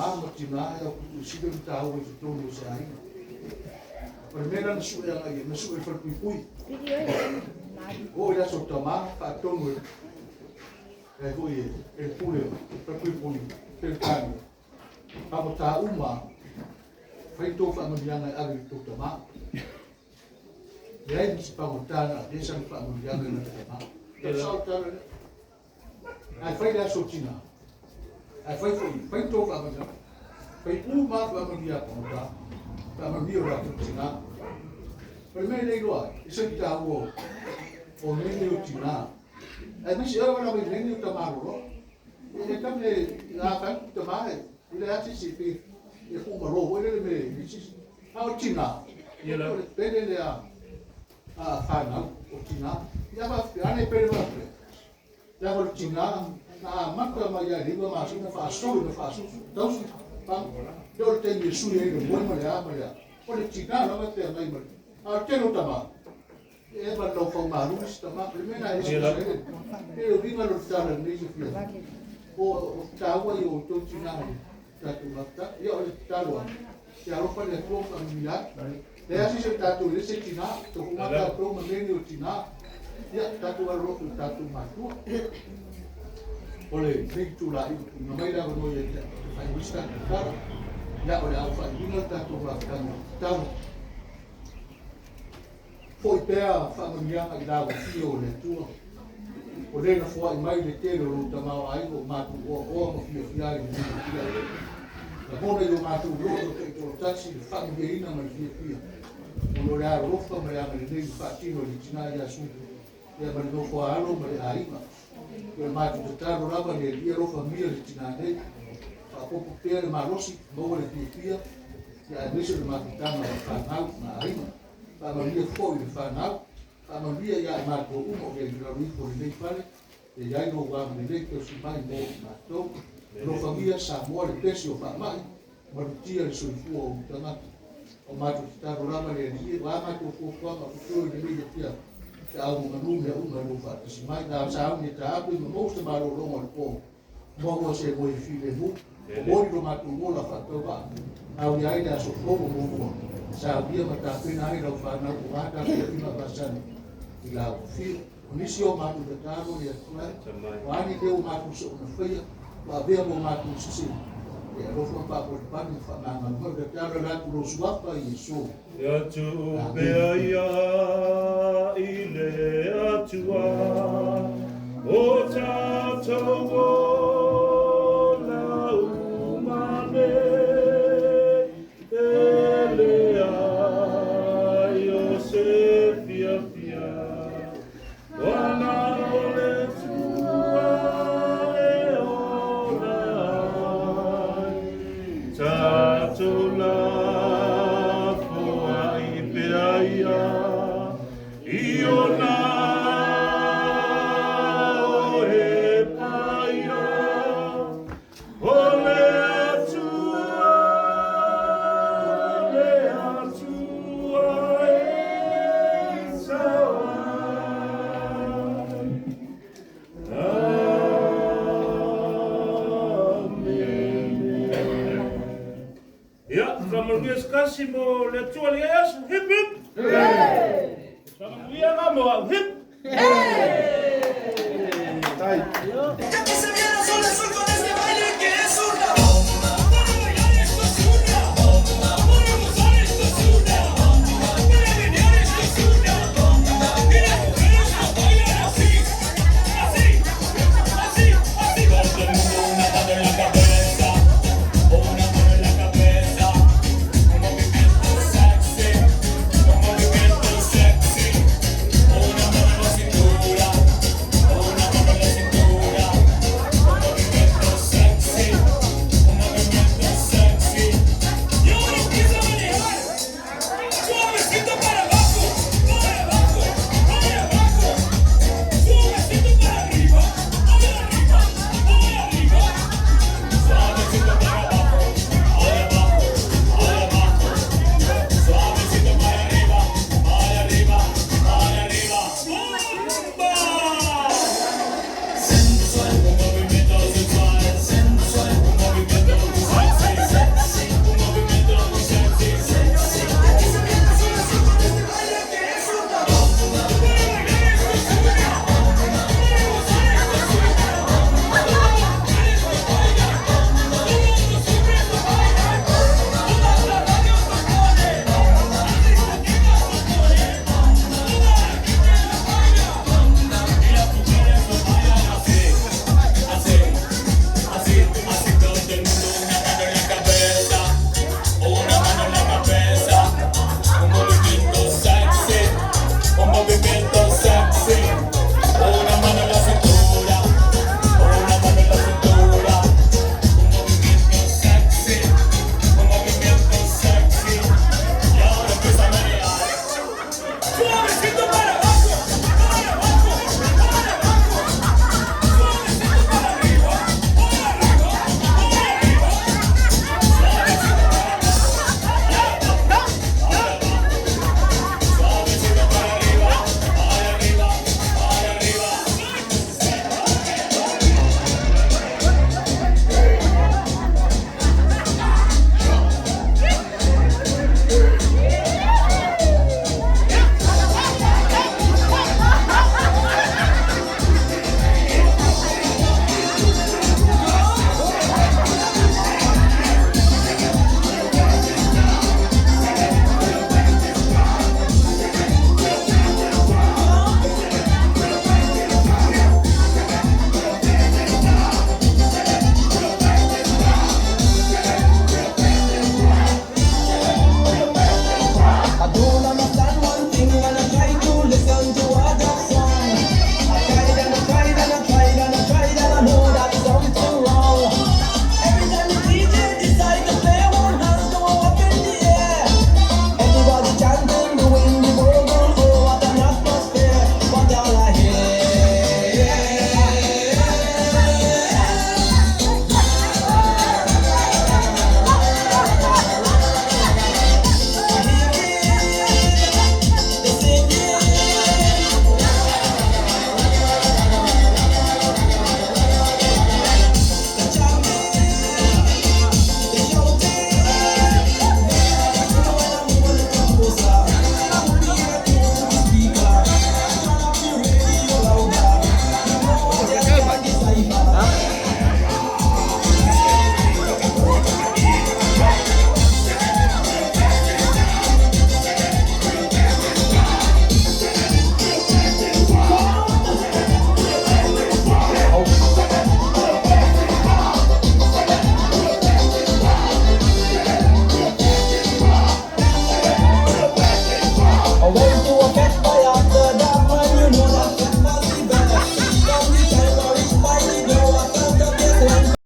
tamama tina ya sibe ta o to no sai primera na su ya na su e falpi pui o ya so tama fa to no e voi e pure per cui pui per cani amo ta uma fai to fa mandianga agri to tama ya si pa montana desa fa mandianga na tama per salta ai fai da so tina ai fai to fa mandianga fai uma fa mandianga pa fa mandianga to tina per me nei lo e se ta o nene o tina e mi si ora na nene o tamaro e tamle la fa tamare le ati si pe e kuma ro e me si a tina e la pede le a fana o tina ya va ane per va ya va tina na mata ma ya riva ma si na fa so dos pa do te mi su e no mo ya o le tina no va te mai ma a te no tamaro e va lo fa ma lu sta ma primera e o vinga lo sta na nei fia o tawa io to tina ta tu mata io le talo ya lo fa le pro familia le asi se ta tu le se tina to kuma ta pro ma nei o tina ya ta tu lo ta tu ma tu ole nei tu la no mai da no ye fa vista ta ya ole a fa vinga ta tu ma ta foi pea familia ai da fio le tu o le na foi mai le tele o tama ai o matu o mo fio fia i la bona yo matu lo to taxi de familia ina ma fio fia o lo la rofa ma ya le nei fatino di tina ya su ya ma no ko alo ma ai ma o matu de taro lava le ia rofa familia di tina nei fa poco pere ma rosi mo le fio fia ya adesso le matu tama fa ma ai ma familia foi de fanal familia ya marco uno che lo rico di dei fare e ya no va di dei che si mai mo ma to lo famiglia sa muore pesio fa mai ma tia il suo fuo tama o ma tu sta rolando le di va ma tu fu qua ma tu di lì tia ha una lo fa si mai da sa un ta api mo sta ma lo mo po mo se voi file mu o lo ma tu mo la fa to va au ya ida so fogo mo sabia matapena ai lau whanau o ata kia pina pasani i lau whiu. O nisi o mātu te tāro i atua, o ani leo mātu se o na whaia, o avea mo mātu sisi. E arofa pāpo te pani whananga, mo te tāro rātu ro suapa i so. E atu bea ia i le atua, o tātou o lau mane. Kasimo le tua le as hip hip. Sama dia ngamo hip. Tai.